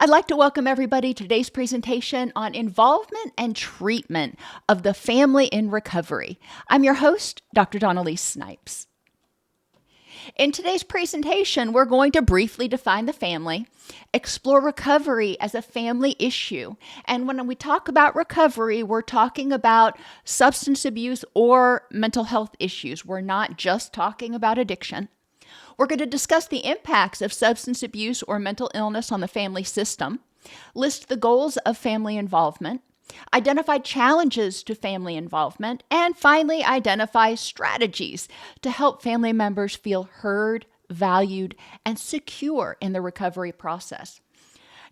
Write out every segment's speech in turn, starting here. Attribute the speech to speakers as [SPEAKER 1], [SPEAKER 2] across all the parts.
[SPEAKER 1] I'd like to welcome everybody to today's presentation on involvement and treatment of the family in recovery. I'm your host, Dr. Dawn-Elise Snipes. In today's presentation, we're going to briefly define the family, explore recovery as a family issue. And when we talk about recovery, we're talking about substance abuse or mental health issues. We're not just talking about addiction. We're going to discuss the impacts of substance abuse or mental illness on the family system, list the goals of family involvement, identify challenges to family involvement, and finally identify strategies to help family members feel heard, valued, and secure in the recovery process.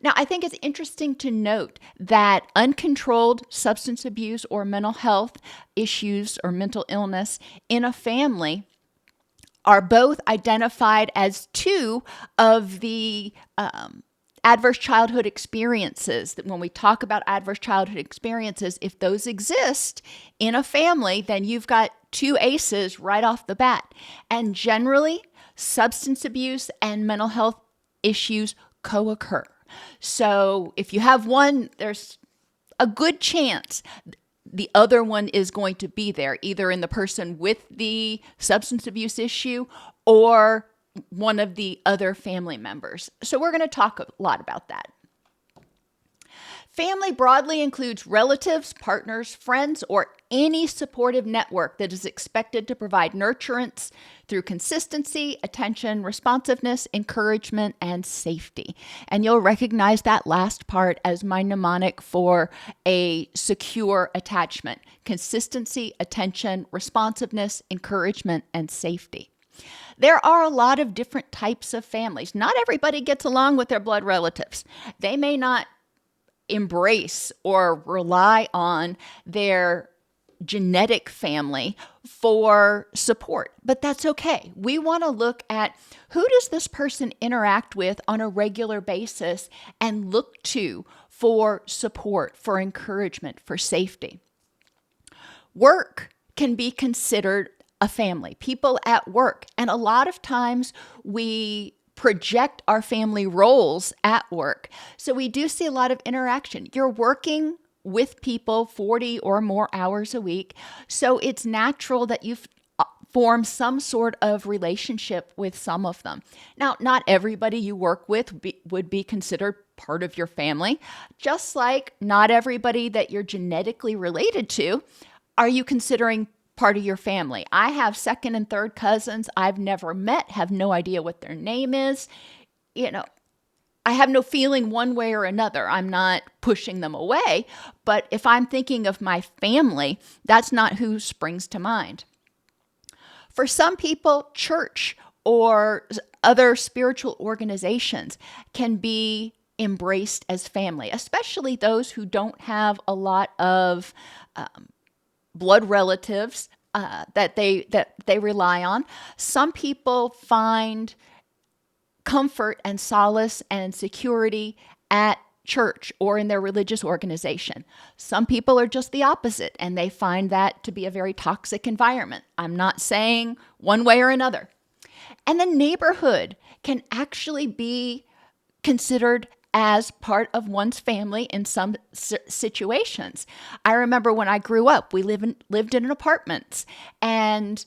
[SPEAKER 1] Now, I think it's interesting to note that uncontrolled substance abuse or mental health issues or mental illness in a family are both identified as two of the adverse childhood experiences. That when we talk about adverse childhood experiences, if those exist in a family, then you've got two ACEs right off the bat. And generally, substance abuse and mental health issues co-occur. So if you have one, there's a good chance the other one is going to be there, either in the person with the substance abuse issue or one of the other family members. So we're going to talk a lot about that. Family broadly includes relatives, partners, friends, or any supportive network that is expected to provide nurturance through consistency, attention, responsiveness, encouragement, and safety. And you'll recognize that last part as my mnemonic for a secure attachment: consistency, attention, responsiveness, encouragement, and safety. There are a lot of different types of families. Not everybody gets along with their blood relatives. They may not embrace or rely on their genetic family for support, but that's okay. We want to look at who does this person interact with on a regular basis and look to for support, for encouragement, for safety. Work can be considered a family, people at work, and a lot of times we project our family roles at work. So we do see a lot of interaction. You're working with people 40 or more hours a week. So it's natural that you form some sort of relationship with some of them. Now, not everybody you work with would be considered part of your family, just like not everybody that you're genetically related to are you considering part of your family. I have second and third cousins I've never met, have no idea what their name is. I have no feeling one way or another. I'm not pushing them away, but if I'm thinking of my family, that's not who springs to mind. For some people, church or other spiritual organizations can be embraced as family, especially those who don't have a lot of blood relatives that they rely on. Some people find comfort and solace and security at church or in their religious organization. Some people are just the opposite, and they find that to be a very toxic environment. I'm not saying one way or another. And the neighborhood can actually be considered as part of one's family in some situations. I remember when I grew up, we lived in apartments, and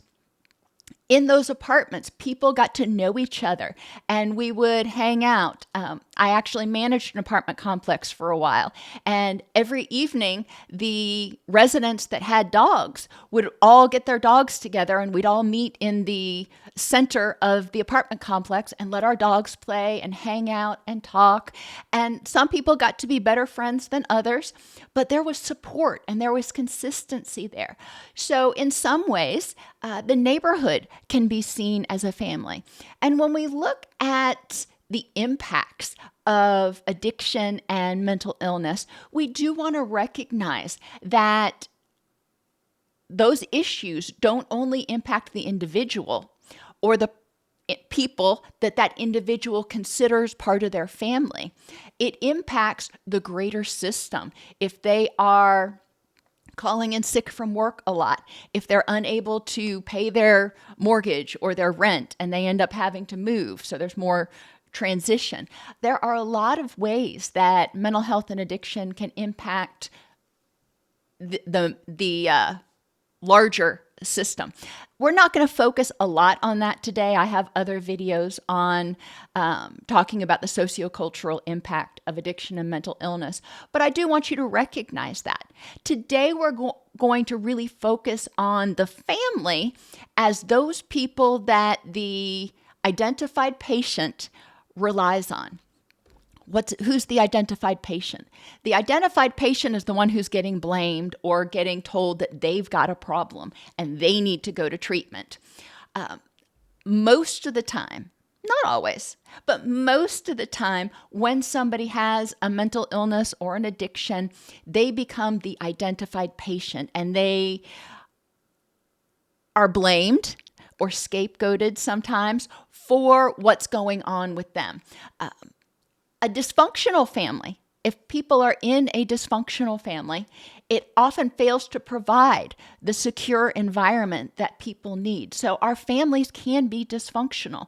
[SPEAKER 1] in those apartments, people got to know each other and we would hang out. I actually managed an apartment complex for a while. And every evening, the residents that had dogs would all get their dogs together and we'd all meet in the center of the apartment complex and let our dogs play and hang out and talk. And some people got to be better friends than others, but there was support and there was consistency there. So in some ways, the neighborhood can be seen as a family. And when we look at the impacts of addiction and mental illness, we do want to recognize that those issues don't only impact the individual or the people that individual considers part of their family. It impacts the greater system. If they are calling in sick from work a lot, if they're unable to pay their mortgage or their rent and they end up having to move, so there's more transition. There are a lot of ways that mental health and addiction can impact the larger system. We're not going to focus a lot on that today. I have other videos on talking about the sociocultural impact of addiction and mental illness, but I do want you to recognize that. Today, we're going to really focus on the family as those people that the identified patient relies on. Who's the identified patient? The identified patient is the one who's getting blamed or getting told that they've got a problem and they need to go to treatment. Most of the time, not always, but most of the time, when somebody has a mental illness or an addiction, they become the identified patient and they are blamed or scapegoated sometimes for what's going on with them. A dysfunctional family, if people are in a dysfunctional family, it often fails to provide the secure environment that people need. So our families can be dysfunctional.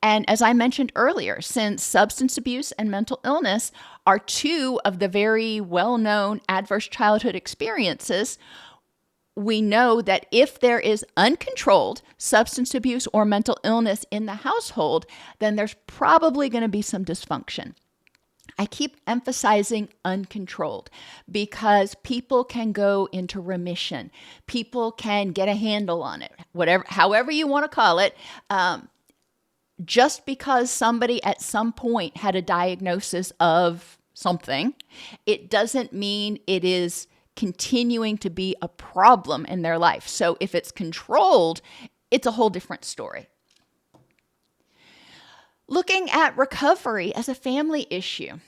[SPEAKER 1] And as I mentioned earlier, since substance abuse and mental illness are two of the very well-known adverse childhood experiences, we know that if there is uncontrolled substance abuse or mental illness in the household, then there's probably going to be some dysfunction. I keep emphasizing uncontrolled because people can go into remission. People can get a handle on it, however you want to call it. Just because somebody at some point had a diagnosis of something, it doesn't mean it is continuing to be a problem in their life. So if it's controlled, it's a whole different story. Looking at recovery as a family issue,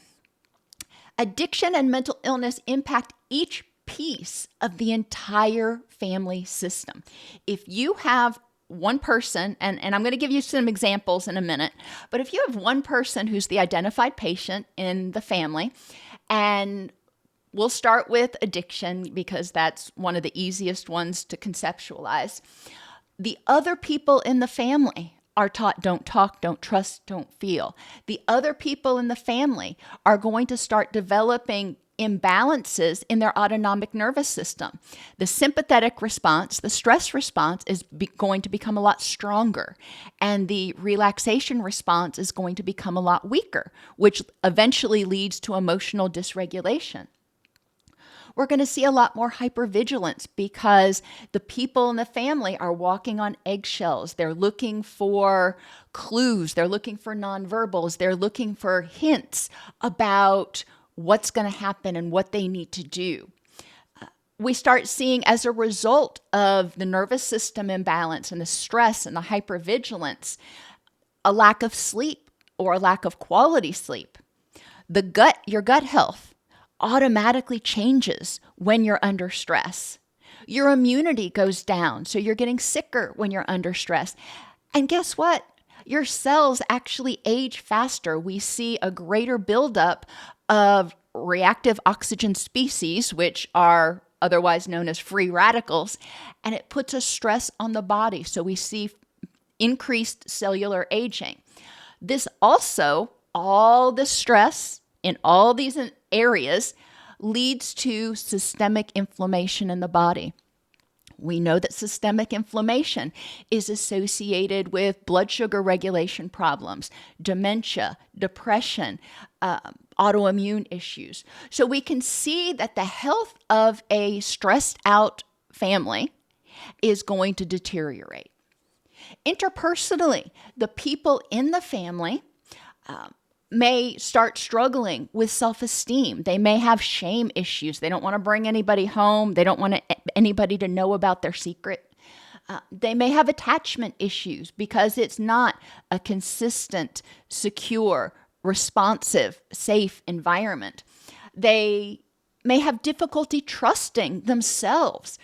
[SPEAKER 1] addiction and mental illness impact each piece of the entire family system. If you have one person, and I'm going to give you some examples in a minute, but if you have one person who's the identified patient in the family, and we'll start with addiction because that's one of the easiest ones to conceptualize, the other people in the family are taught don't talk, don't trust, don't feel. The other people in the family are going to start developing imbalances in their autonomic nervous system. The sympathetic response, the stress response is going to become a lot stronger, and the relaxation response is going to become a lot weaker, which eventually leads to emotional dysregulation. We're going to see a lot more hypervigilance because the people in the family are walking on eggshells. They're looking for clues. They're looking for nonverbals. They're looking for hints about what's going to happen and what they need to do. We start seeing, as a result of the nervous system imbalance and the stress and the hypervigilance, a lack of sleep or a lack of quality sleep. Your gut health automatically changes when you're under stress. Your immunity goes down, so you're getting sicker when you're under stress. And guess what? Your cells actually age faster. We see a greater buildup of reactive oxygen species, which are otherwise known as free radicals, and it puts a stress on the body. So we see increased cellular aging. This also, all the stress in all these areas leads to systemic inflammation in the body. We know that systemic inflammation is associated with blood sugar regulation problems, dementia, depression, autoimmune issues. So we can see that the health of a stressed out family is going to deteriorate. Interpersonally, the people in the family may start struggling with self-esteem. They may have shame issues. They don't want to bring anybody home. They don't want anybody to know about their secret. They may have attachment issues because it's not a consistent, secure, responsive, safe environment. They may have difficulty trusting themselves.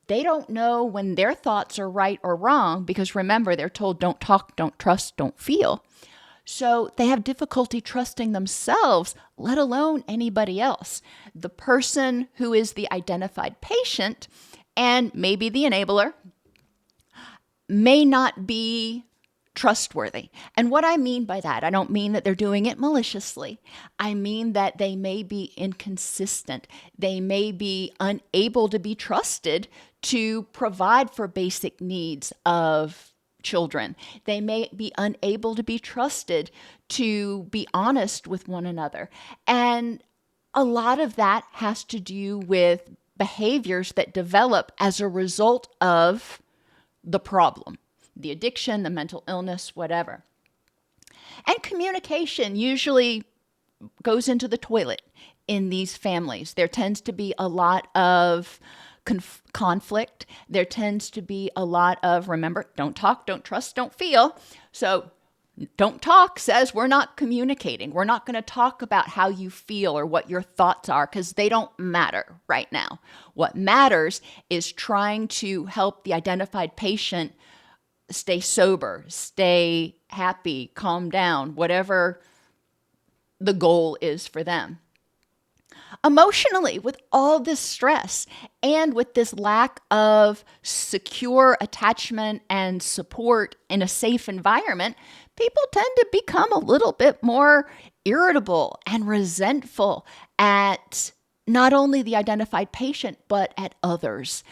[SPEAKER 1] They don't know when their thoughts are right or wrong because, remember, they're told don't talk, don't trust, don't feel. So they have difficulty trusting themselves, let alone anybody else. The person who is the identified patient and maybe the enabler may not be trustworthy. And what I mean by that, I don't mean that they're doing it maliciously. I mean that they may be inconsistent. They may be unable to be trusted to provide for basic needs of children. They may be unable to be trusted to be honest with one another. And a lot of that has to do with behaviors that develop as a result of the problem, the addiction, the mental illness, whatever. And communication usually goes into the toilet in these families. There tends to be a lot of conflict. There tends to be a lot of, remember, don't talk, don't trust, don't feel. So don't talk says we're not communicating. We're not going to talk about how you feel or what your thoughts are because they don't matter right now. What matters is trying to help the identified patient stay sober, stay happy, calm down, whatever the goal is for them. Emotionally, with all this stress and with this lack of secure attachment and support in a safe environment, people tend to become a little bit more irritable and resentful at not only the identified patient, but at others.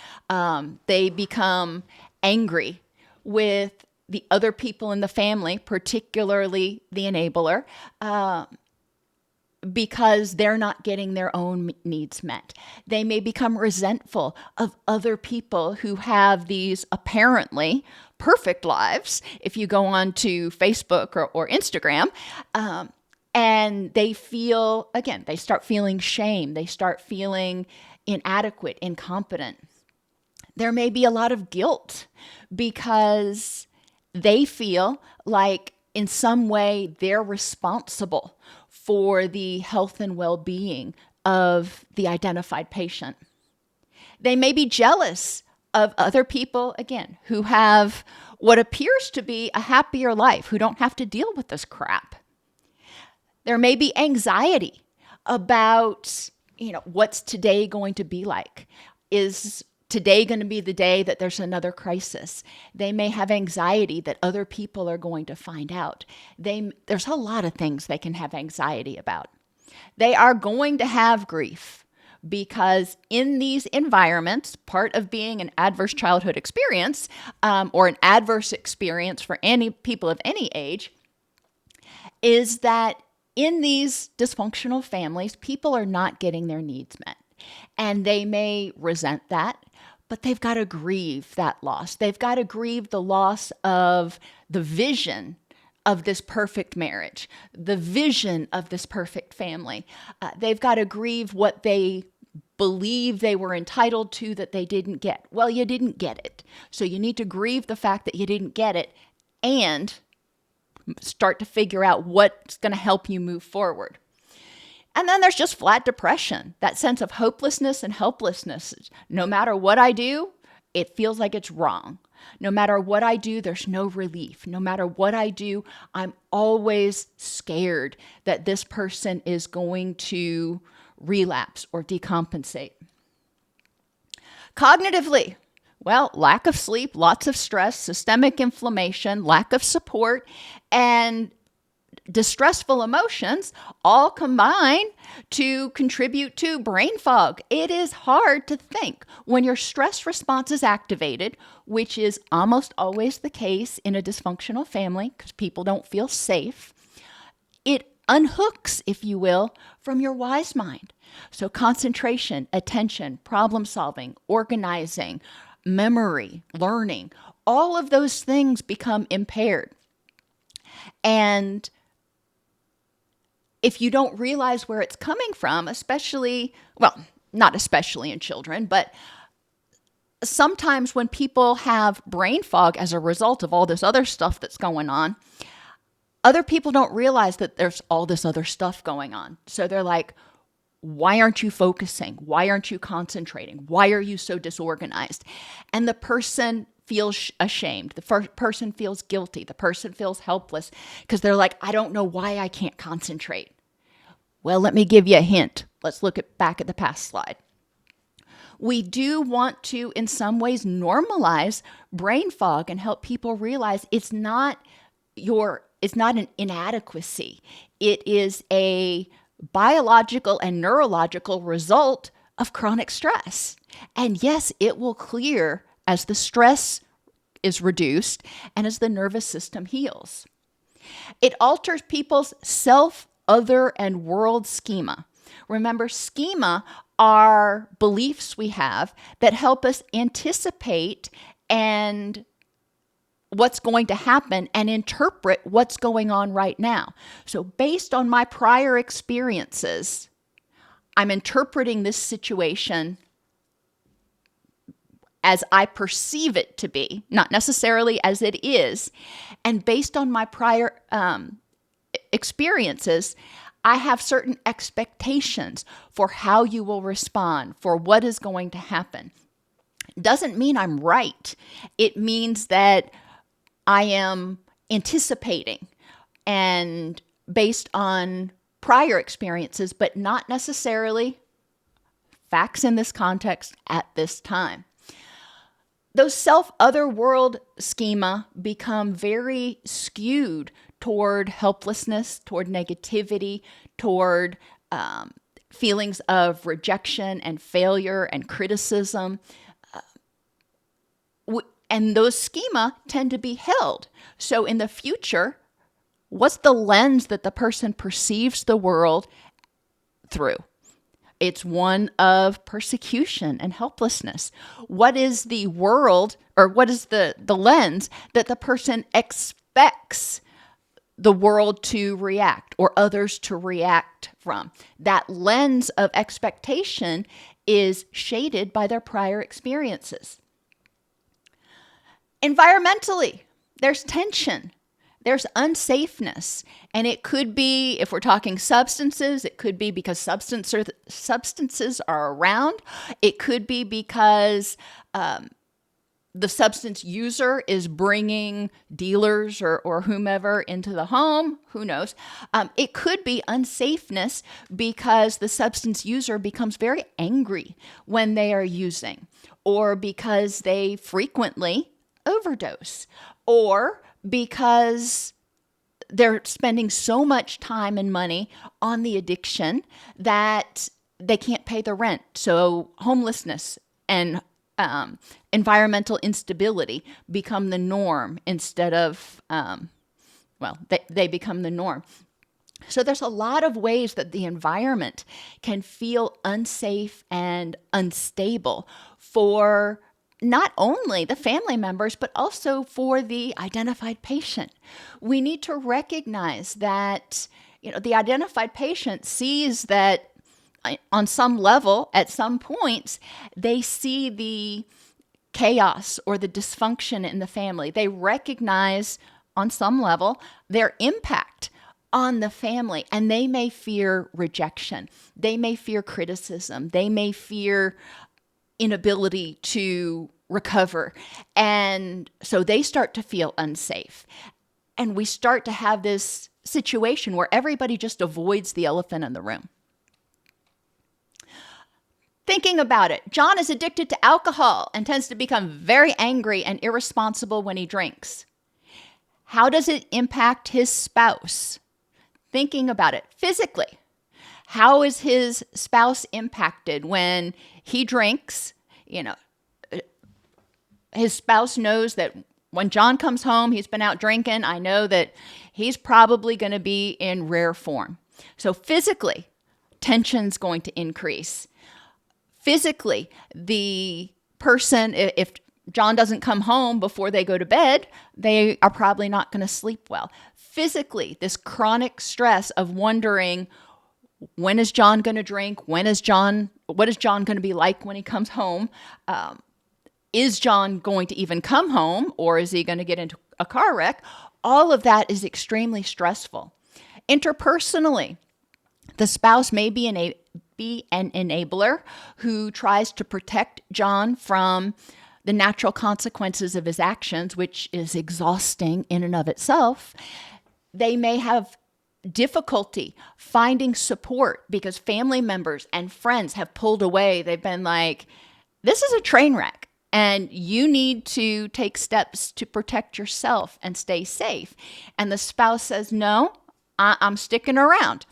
[SPEAKER 1] They become angry with the other people in the family, particularly the enabler, because they're not getting their own needs met. They may become resentful of other people who have these apparently perfect lives, if you go on to Facebook or Instagram, and they feel, again, they start feeling shame. They start feeling inadequate, incompetent. There may be a lot of guilt because they feel like in some way they're responsible for the health and well-being of the identified patient. They may be jealous of other people, again, who have what appears to be a happier life, who don't have to deal with this crap. There may be anxiety about, what's today going to be like? Is today going to be the day that there's another crisis? They may have anxiety that other people are going to find out. There's a lot of things they can have anxiety about. They are going to have grief because in these environments, part of being an adverse childhood experience or an adverse experience for any people of any age is that in these dysfunctional families, people are not getting their needs met. And they may resent that, but they've got to grieve that loss. They've got to grieve the loss of the vision of this perfect marriage, the vision of this perfect family. They've got to grieve what they believe they were entitled to that they didn't get. Well, you didn't get it. So you need to grieve the fact that you didn't get it and start to figure out what's going to help you move forward. And then there's just flat depression, that sense of hopelessness and helplessness. No matter what I do, it feels like it's wrong. No matter what I do, there's no relief. No matter what I do, I'm always scared that this person is going to relapse or decompensate. Cognitively, well, lack of sleep, lots of stress, systemic inflammation, lack of support, and distressful emotions all combine to contribute to brain fog. It is hard to think when your stress response is activated, which is almost always the case in a dysfunctional family because people don't feel safe. It unhooks, if you will, from your wise mind. So concentration, attention, problem solving, organizing, memory, learning, all of those things become impaired. And if you don't realize where it's coming from, especially, well, not especially in children, but sometimes when people have brain fog as a result of all this other stuff that's going on, other people don't realize that there's all this other stuff going on. So they're like, why aren't you focusing? Why aren't you concentrating? Why are you so disorganized? And the person feels ashamed. The person feels guilty. The person feels helpless because they're like, I don't know why I can't concentrate. Well, let me give you a hint. Let's look back at the past slide. We do want to, in some ways, normalize brain fog and help people realize it's not it's not an inadequacy. It is a biological and neurological result of chronic stress. And yes, it will clear as the stress is reduced and as the nervous system heals. It alters people's self, other, and world schema. Remember, schema are beliefs we have that help us anticipate and what's going to happen and interpret what's going on right now. So based on my prior experiences, I'm interpreting this situation as I perceive it to be, not necessarily as it is. And based on my prior experiences, I have certain expectations for how you will respond, for what is going to happen. Doesn't mean I'm right. It means that I am anticipating and based on prior experiences, but not necessarily facts in this context at this time. Those self-other world schema become very skewed toward helplessness, toward negativity, toward feelings of rejection and failure and criticism. And those schema tend to be held. So in the future, what's the lens that the person perceives the world through? It's one of persecution and helplessness. What is the world, or what is the lens that the person expects the world to react or others to react from? That lens of expectation is shaded by their prior experiences. Environmentally, there's tension. There's unsafeness, and it could be, if we're talking substances, it could be because substances are around. It could be because the substance user is bringing dealers or whomever into the home. Who knows? It could be unsafeness because the substance user becomes very angry when they are using, or because they frequently overdose, or because they're spending so much time and money on the addiction that they can't pay the rent. So homelessness and environmental instability become the norm instead of, they become the norm. So there's a lot of ways that the environment can feel unsafe and unstable for not only the family members, but also for the identified patient. We need to recognize that, the identified patient sees that on some level, at some points, they see the chaos or the dysfunction in the family. They recognize on some level their impact on the family, and they may fear rejection. They may fear criticism. They may fear inability to recover. And so they start to feel unsafe. And we start to have this situation where everybody just avoids the elephant in the room. Thinking about it, John is addicted to alcohol and tends to become very angry and irresponsible when he drinks. How does it impact his spouse? Thinking about it physically. How is his spouse impacted when he drinks? His spouse knows that when John comes home, he's been out drinking. I know that he's probably going to be in rare form. So physically, tension's going to increase. Physically, the person, if John doesn't come home before they go to bed, they are probably not going to sleep well. Physically, this chronic stress of wondering, when is John going to drink? What is John going to be like when he comes home? Is John going to even come home, or is he going to get into a car wreck? All of that is extremely stressful. Interpersonally, the spouse may be an enabler who tries to protect John from the natural consequences of his actions, which is exhausting in and of itself. They may have difficulty finding support because family members and friends have pulled away. They've been like, this is a train wreck. and you need to take steps to protect yourself and stay safe. And the spouse says, no, I'm sticking around.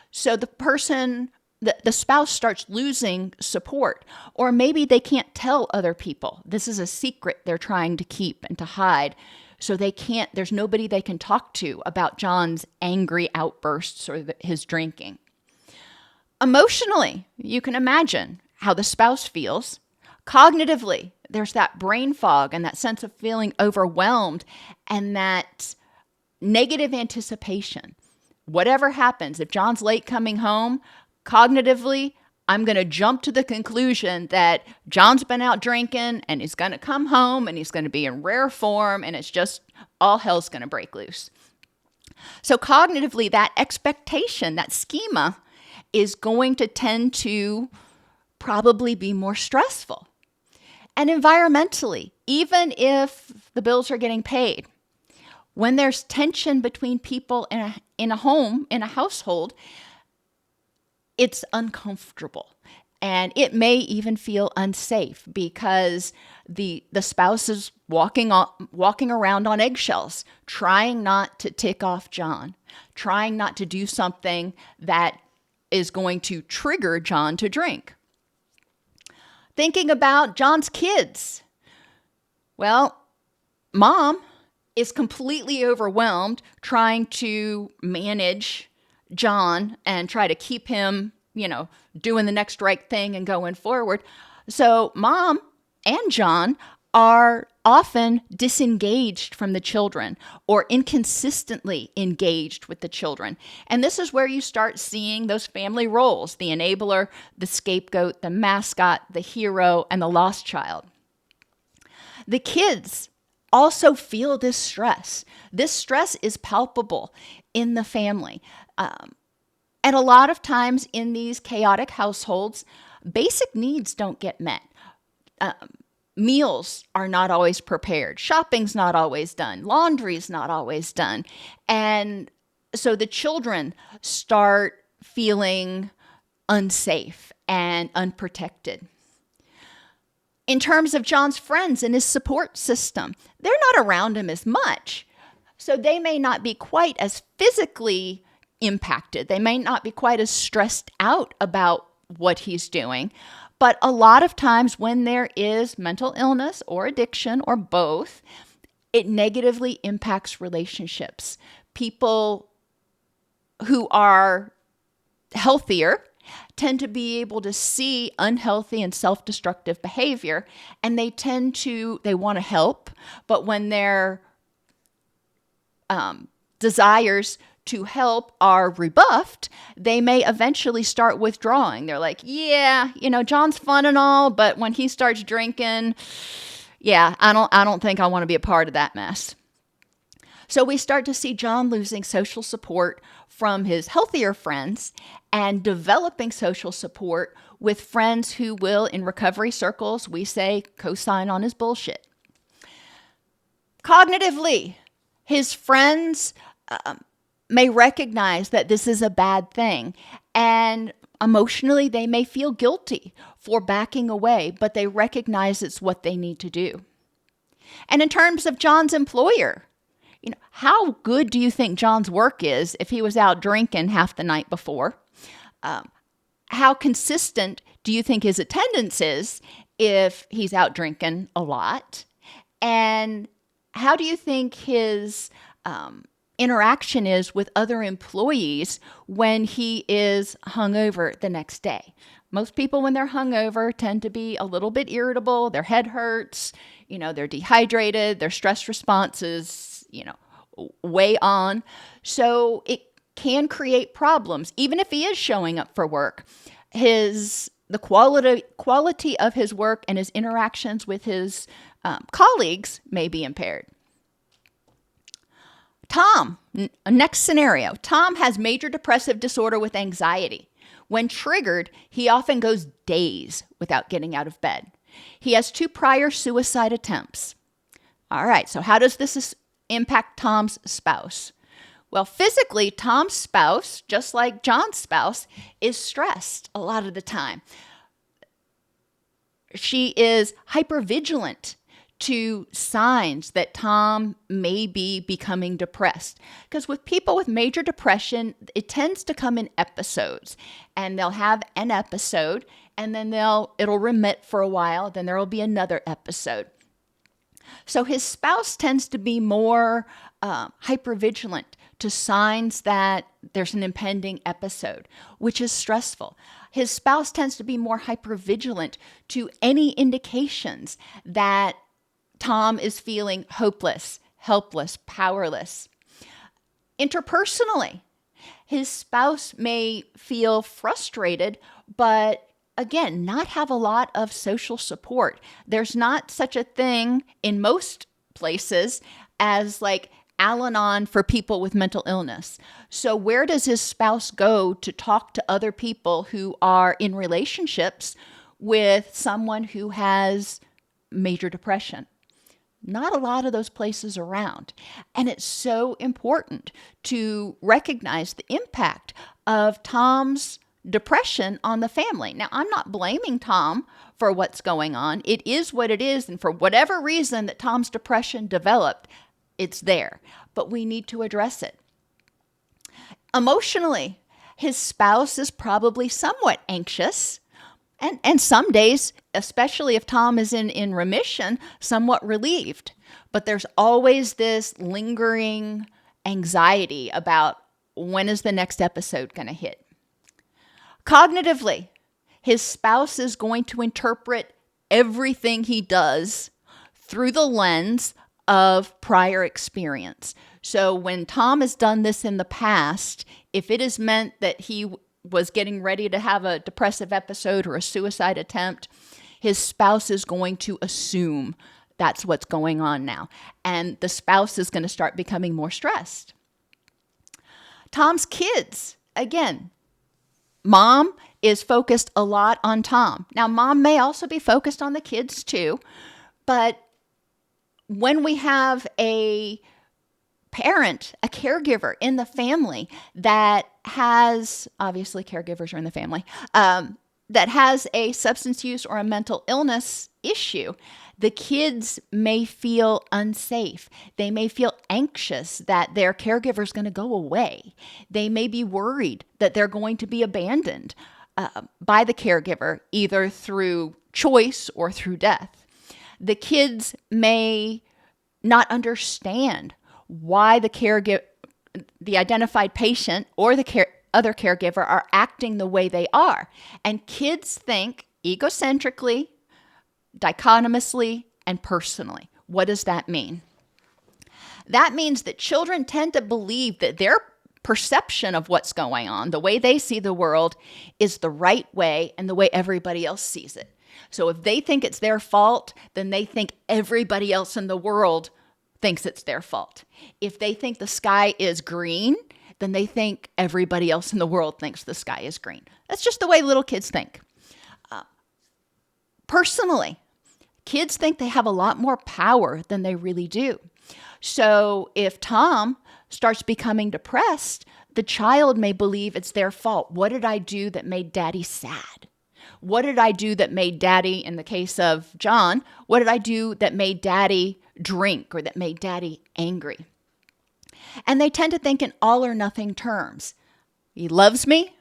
[SPEAKER 1] So the spouse starts losing support, or maybe they can't tell other people. This is a secret they're trying to keep and to hide. So there's nobody they can talk to about John's angry outbursts or his drinking. Emotionally, you can imagine how the spouse feels. Cognitively, there's that brain fog and that sense of feeling overwhelmed and that negative anticipation. Whatever happens, if John's late coming home, cognitively, I'm going to jump to the conclusion that John's been out drinking and he's going to come home and he's going to be in rare form and it's just all hell's going to break loose. So cognitively, that expectation, that schema is going to tend to probably be more stressful. And environmentally, even if the bills are getting paid, when there's tension between people in a home, in a household, it's uncomfortable. And it may even feel unsafe because the spouse is walking around on eggshells, trying not to tick off John, trying not to do something that is going to trigger John to drink. Thinking about John's kids. Well, mom is completely overwhelmed trying to manage John and try to keep him, doing the next right thing and going forward. So mom and John are often disengaged from the children or inconsistently engaged with the children. And this is where you start seeing those family roles, the enabler, the scapegoat, the mascot, the hero, and the lost child. The kids also feel this stress. This stress is palpable in the family. And a lot of times in these chaotic households, basic needs don't get met. Meals are not always prepared. Shopping's not always done. Laundry's not always done. And so the children start feeling unsafe and unprotected. In terms of John's friends and his support system, they're not around him as much. So they may not be quite as physically impacted. They may not be quite as stressed out about what he's doing. But a lot of times when there is mental illness or addiction or both, it negatively impacts relationships. People who are healthier tend to be able to see unhealthy and self-destructive behavior, and they want to help, but when their desires to help are rebuffed, they may eventually start withdrawing. They're like, yeah, John's fun and all, but when he starts drinking, yeah, I don't think I want to be a part of that mess. So we start to see John losing social support from his healthier friends and developing social support with friends who will, in recovery circles, we say, co-sign on his bullshit. Cognitively, his friends may recognize that this is a bad thing, and emotionally they may feel guilty for backing away, but they recognize it's what they need to do. And in terms of John's employer, how good do you think John's work is if he was out drinking half the night before? How consistent do you think his attendance is if he's out drinking a lot? And how do you think his interaction is with other employees when he is hungover the next day? Most people, when they're hungover, tend to be a little bit irritable. Their head hurts, they're dehydrated, their stress responses, weigh on. So it can create problems. Even if he is showing up for work, the quality of his work and his interactions with his colleagues may be impaired. Tom, next scenario. Tom has major depressive disorder with anxiety. When triggered, he often goes days without getting out of bed. He has 2 prior suicide attempts. All right, so how does this impact Tom's spouse? Well, physically, Tom's spouse, just like John's spouse, is stressed a lot of the time. She is hypervigilant to signs that Tom may be becoming depressed. Because with people with major depression, it tends to come in episodes, and they'll have an episode and then it'll remit for a while, then there'll be another episode. So his spouse tends to be more hypervigilant to signs that there's an impending episode, which is stressful. His spouse tends to be more hypervigilant to any indications that Tom is feeling hopeless, helpless, powerless. Interpersonally, his spouse may feel frustrated, but again, not have a lot of social support. There's not such a thing in most places as like Al-Anon for people with mental illness. So where does his spouse go to talk to other people who are in relationships with someone who has major depression? Not a lot of those places around. And it's so important to recognize the impact of Tom's depression on the family. Now, I'm not blaming Tom for what's going on. It is what it is. And for whatever reason that Tom's depression developed, it's there. But we need to address it. Emotionally, his spouse is probably somewhat anxious. And some days, especially if Tom is in remission, somewhat relieved. But there's always this lingering anxiety about when is the next episode going to hit. Cognitively, his spouse is going to interpret everything he does through the lens of prior experience. So when Tom has done this in the past, if it has meant that he was getting ready to have a depressive episode or a suicide attempt, his spouse is going to assume that's what's going on now. And the spouse is going to start becoming more stressed. Tom's kids, again, mom is focused a lot on Tom. Now, mom may also be focused on the kids too, but when we have a parent, a caregiver in the family that has, obviously caregivers are in the family, that has a substance use or a mental illness issue, the kids may feel unsafe. They may feel anxious that their caregiver is going to go away. They may be worried that they're going to be abandoned by the caregiver, either through choice or through death. The kids may not understand why the identified patient or the other caregiver are acting the way they are. And kids think egocentrically, dichotomously, and personally. What does that mean? That means that children tend to believe that their perception of what's going on, the way they see the world, is the right way and the way everybody else sees it. So if they think it's their fault, then they think everybody else in the world thinks it's their fault. If they think the sky is green, then they think everybody else in the world thinks the sky is green. That's just the way little kids think. Personally, kids think they have a lot more power than they really do. So if Tom starts becoming depressed, the child may believe it's their fault. What did I do that made daddy sad? What did I do that made daddy, in the case of John, what did I do that made daddy drink or that made daddy angry? And they tend to think in all or nothing terms. He loves me.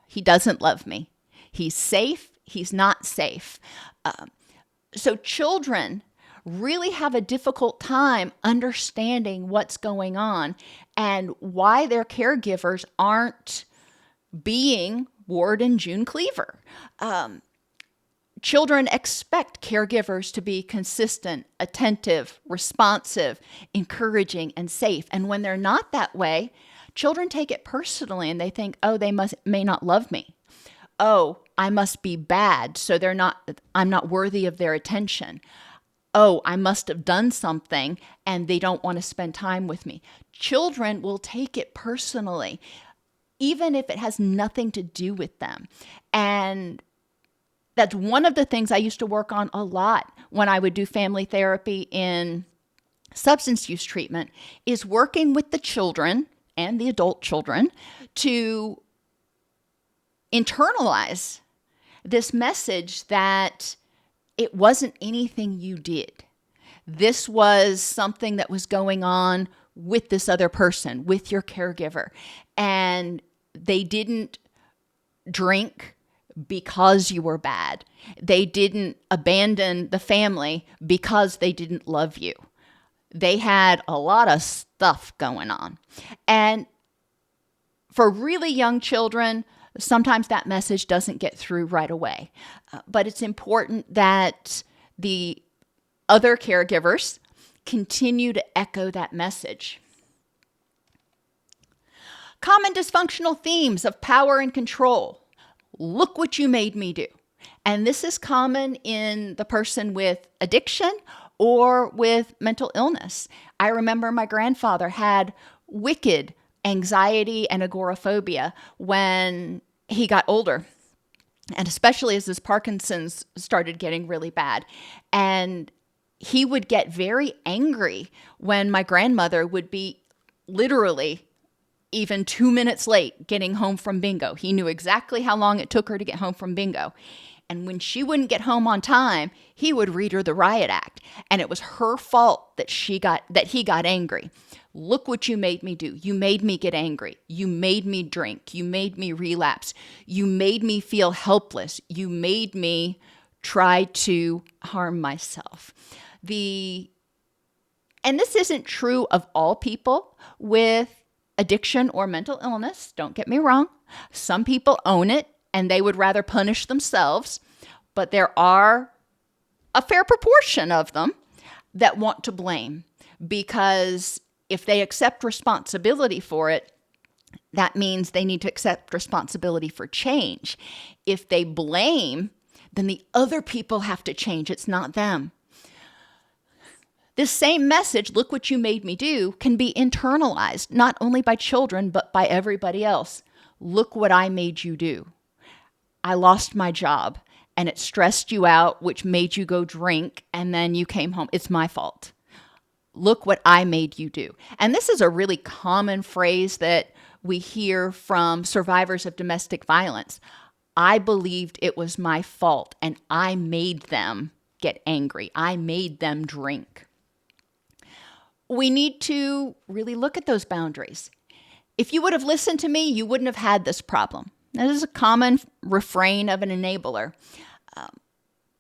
[SPEAKER 1] He doesn't love me. He's safe. He's not safe. So children really have a difficult time understanding what's going on and why their caregivers aren't being Ward and June Cleaver. Children expect caregivers to be consistent, attentive, responsive, encouraging, and safe. And when they're not that way, children take it personally and they think, oh, they may not love me. Oh, I must be bad, so I'm not worthy of their attention. Oh, I must have done something and they don't want to spend time with me. Children will take it personally, even if it has nothing to do with them. And that's one of the things I used to work on a lot when I would do family therapy in substance use treatment, is working with the children and the adult children to internalize this message that it wasn't anything you did. This was something that was going on with this other person, with your caregiver. And they didn't drink because you were bad. They didn't abandon the family because they didn't love you. They had a lot of stuff going on. And for really young children, sometimes that message doesn't get through right away. But it's important that the other caregivers continue to echo that message. Common dysfunctional themes of power and control. Look what you made me do. And this is common in the person with addiction or with mental illness. I remember my grandfather had wicked anxiety and agoraphobia when he got older, and especially as his Parkinson's started getting really bad. And he would get very angry when my grandmother would be literally even 2 minutes late getting home from bingo. He knew exactly how long it took her to get home from bingo. And when she wouldn't get home on time, he would read her the riot act. And it was her fault that he got angry. Look what you made me do. You made me get angry. You made me drink. You made me relapse. You made me feel helpless. You made me try to harm myself. And this isn't true of all people with addiction or mental illness. Don't get me wrong. Some people own it and they would rather punish themselves, but there are a fair proportion of them that want to blame, because if they accept responsibility for it, that means they need to accept responsibility for change. If they blame, then the other people have to change. It's not them. This same message, look what you made me do, can be internalized, not only by children, but by everybody else. Look what I made you do. I lost my job and it stressed you out, which made you go drink, and then you came home. It's my fault. Look what I made you do. And this is a really common phrase that we hear from survivors of domestic violence. I believed it was my fault and I made them get angry. I made them drink. We need to really look at those boundaries. If you would have listened to me, you wouldn't have had this problem. This is a common refrain of an enabler,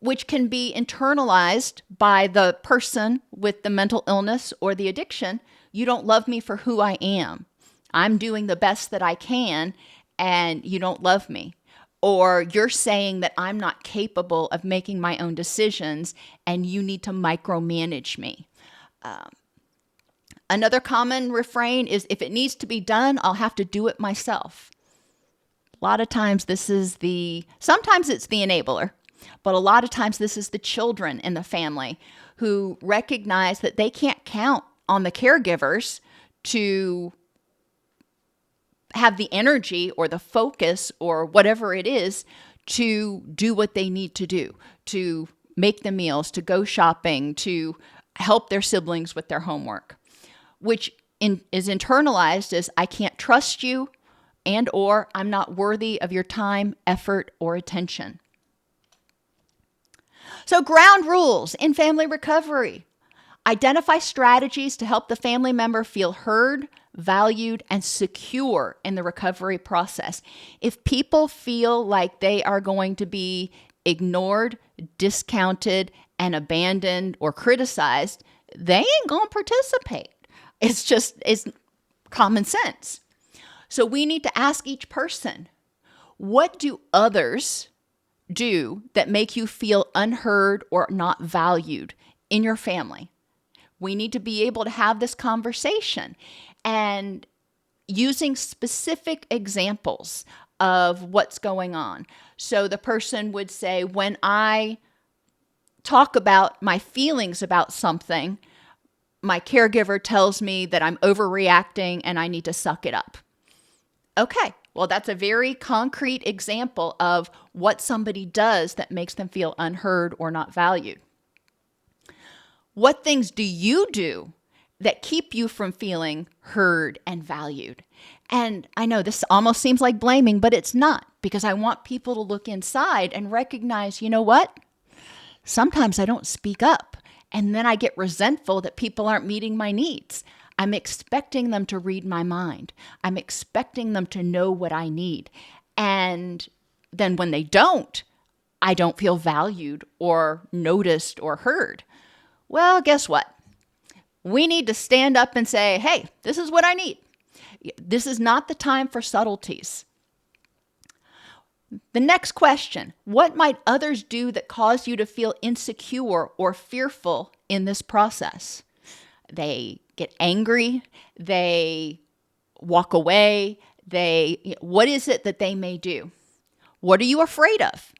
[SPEAKER 1] which can be internalized by the person with the mental illness or the addiction. You don't love me for who I am. I'm doing the best that I can, and you don't love me. Or you're saying that I'm not capable of making my own decisions, and you need to micromanage me. Another common refrain is, if it needs to be done, I'll have to do it myself. A lot of times sometimes it's the enabler, but a lot of times this is the children in the family who recognize that they can't count on the caregivers to have the energy or the focus or whatever it is to do what they need to do, to make the meals, to go shopping, to help their siblings with their homework, which is internalized as, I can't trust you, and or I'm not worthy of your time, effort, or attention. So ground rules in family recovery. Identify strategies to help the family member feel heard, valued, and secure in the recovery process. If people feel like they are going to be ignored, discounted, and abandoned or criticized, they ain't going to participate. It's common sense. So we need to ask each person, what do others do that make you feel unheard or not valued in your family? We need to be able to have this conversation and using specific examples of what's going on. So the person would say, when I talk about my feelings about something, my caregiver tells me that I'm overreacting and I need to suck it up. Okay, well, that's a very concrete example of what somebody does that makes them feel unheard or not valued. What things do you do that keep you from feeling heard and valued? And I know this almost seems like blaming, but it's not, because I want people to look inside and recognize, you know what? Sometimes I don't speak up, and then I get resentful that people aren't meeting my needs. I'm expecting them to read my mind. I'm expecting them to know what I need. And then when they don't, I don't feel valued or noticed or heard. Well, guess what? We need to stand up and say, hey, this is what I need. This is not the time for subtleties. The next question, what might others do that cause you to feel insecure or fearful in this process? They get angry, they walk away, what is it that they may do? What are you afraid of?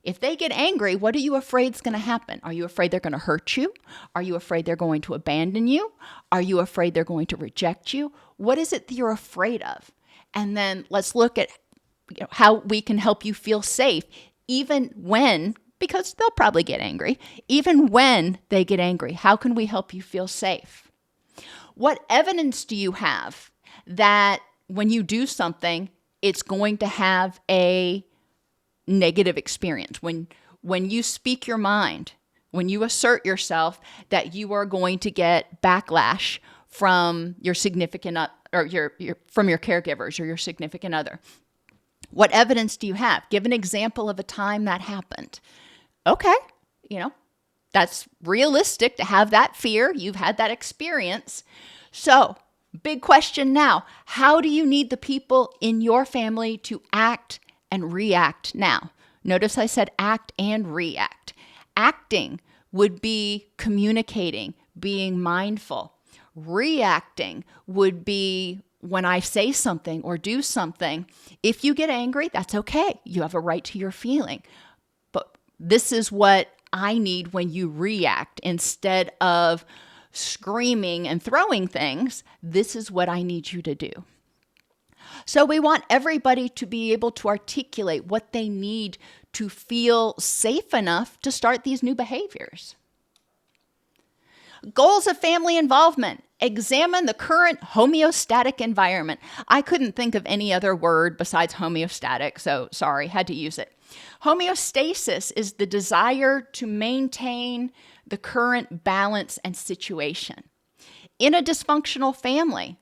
[SPEAKER 1] If they get angry, what are you afraid is going to happen? Are you afraid they're going to hurt you? Are you afraid they're going to abandon you? Are you afraid they're going to reject you? What is it that you're afraid of? And then let's look at how we can help you feel safe, even when, because they'll probably get angry, even when they get angry. How can we help you feel safe? What evidence do you have that when you do something, it's going to have a negative experience? When you speak your mind, when you assert yourself, that you are going to get backlash from your significant or from your caregivers or your significant other. What evidence do you have? Give an example of a time that happened. Okay, that's realistic to have that fear. You've had that experience. So, big question now. How do you need the people in your family to act and react now? Notice I said act and react. Acting would be communicating, being mindful. Reacting would be when I say something or do something. If you get angry, that's okay. You have a right to your feeling. But this is what I need when you react. Instead of screaming and throwing things, this is what I need you to do. So we want everybody to be able to articulate what they need to feel safe enough to start these new behaviors. Goals of family involvement. Examine the current homeostatic environment. I couldn't think of any other word besides homeostatic, so sorry, had to use it. Homeostasis is the desire to maintain the current balance and situation. In a dysfunctional family,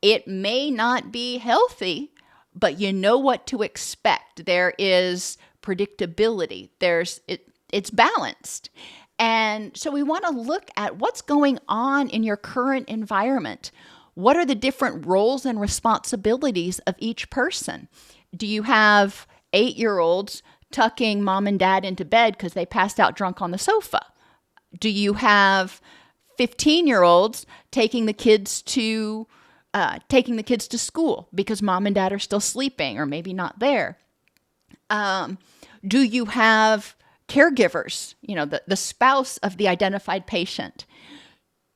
[SPEAKER 1] it may not be healthy, but you know what to expect. There is predictability. It's balanced. And so we want to look at what's going on in your current environment. What are the different roles and responsibilities of each person? Do you have 8-year-olds tucking mom and dad into bed because they passed out drunk on the sofa? Do you have 15-year-olds taking the kids to school because mom and dad are still sleeping or maybe not there? Do you have caregivers, the spouse of the identified patient,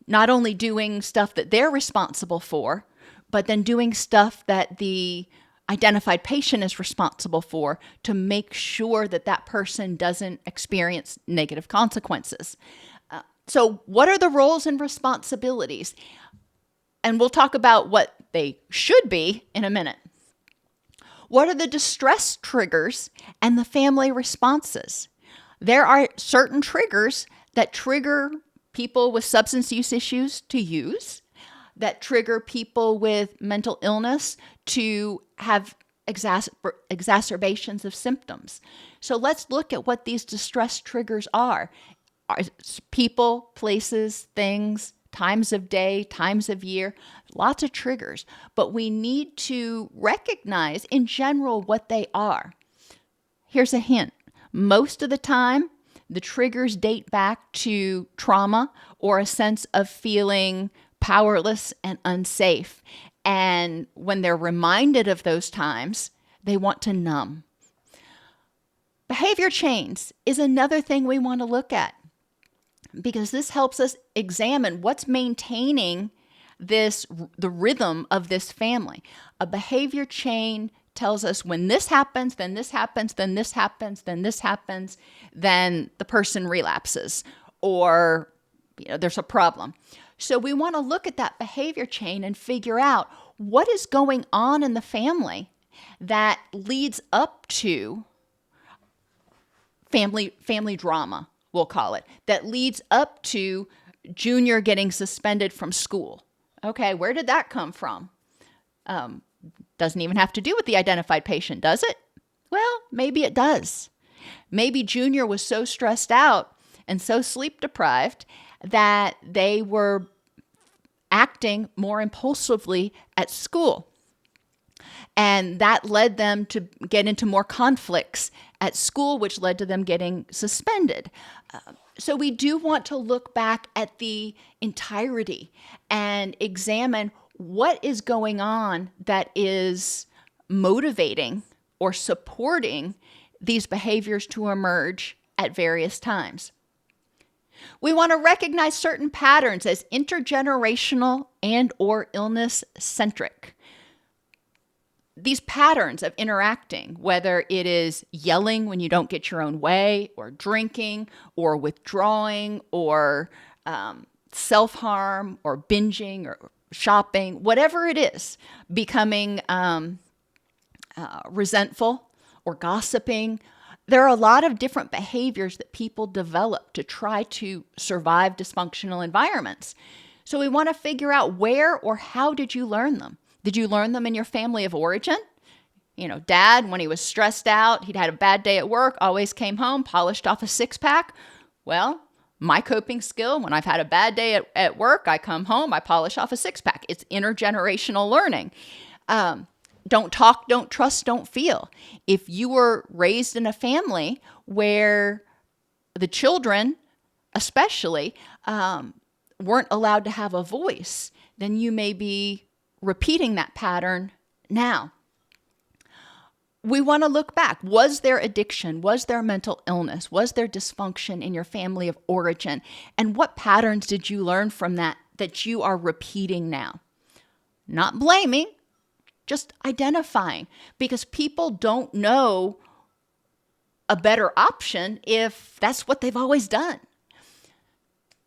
[SPEAKER 1] not only doing stuff that they're responsible for, but then doing stuff that the identified patient is responsible for to make sure that that person doesn't experience negative consequences. So what are the roles and responsibilities? And we'll talk about what they should be in a minute. What are the distress triggers and the family responses? There are certain triggers that trigger people with substance use issues to use, that trigger people with mental illness to have exacerbations of symptoms. So let's look at what these distress triggers are. People, places, things, times of day, times of year, lots of triggers. But we need to recognize in general what they are. Here's a hint. Most of the time, the triggers date back to trauma or a sense of feeling powerless and unsafe. And when they're reminded of those times, they want to numb. Behavior chains is another thing we want to look at, because this helps us examine what's maintaining the rhythm of this family. A behavior chain tells us when this happens, then this happens, then this happens, then this happens, then the person relapses or there's a problem. So we want to look at that behavior chain and figure out what is going on in the family that leads up to family drama we'll call it, that leads up to Junior getting suspended from school. Okay, where did that come from? Doesn't even have to do with the identified patient, does it? Well, maybe it does. Maybe Junior was so stressed out and so sleep deprived that they were acting more impulsively at school. And that led them to get into more conflicts at school, which led to them getting suspended. So we do want to look back at the entirety and examine what is going on that is motivating or supporting these behaviors to emerge at various times. We want to recognize certain patterns as intergenerational and or illness-centric. These patterns of interacting, whether it is yelling when you don't get your own way, or drinking, or withdrawing, or self-harm, or binging, or shopping, whatever it is, becoming resentful or gossiping. There are a lot of different behaviors that people develop to try to survive dysfunctional environments. So we want to figure out where or how did you learn them? Did you learn them in your family of origin? You know, Dad, when he was stressed out, he'd had a bad day at work, always came home, polished off a six-pack. Well, my coping skill, when I've had a bad day at work, I come home, I polish off a six-pack. It's intergenerational learning. Don't talk, don't trust, don't feel. If you were raised in a family where the children, especially, weren't allowed to have a voice, then you may be repeating that pattern now. We want to look back. Was there addiction? Was there mental illness? Was there dysfunction in your family of origin? And what patterns did you learn from that you are repeating now? Not blaming, just identifying, because people don't know a better option if that's what they've always done.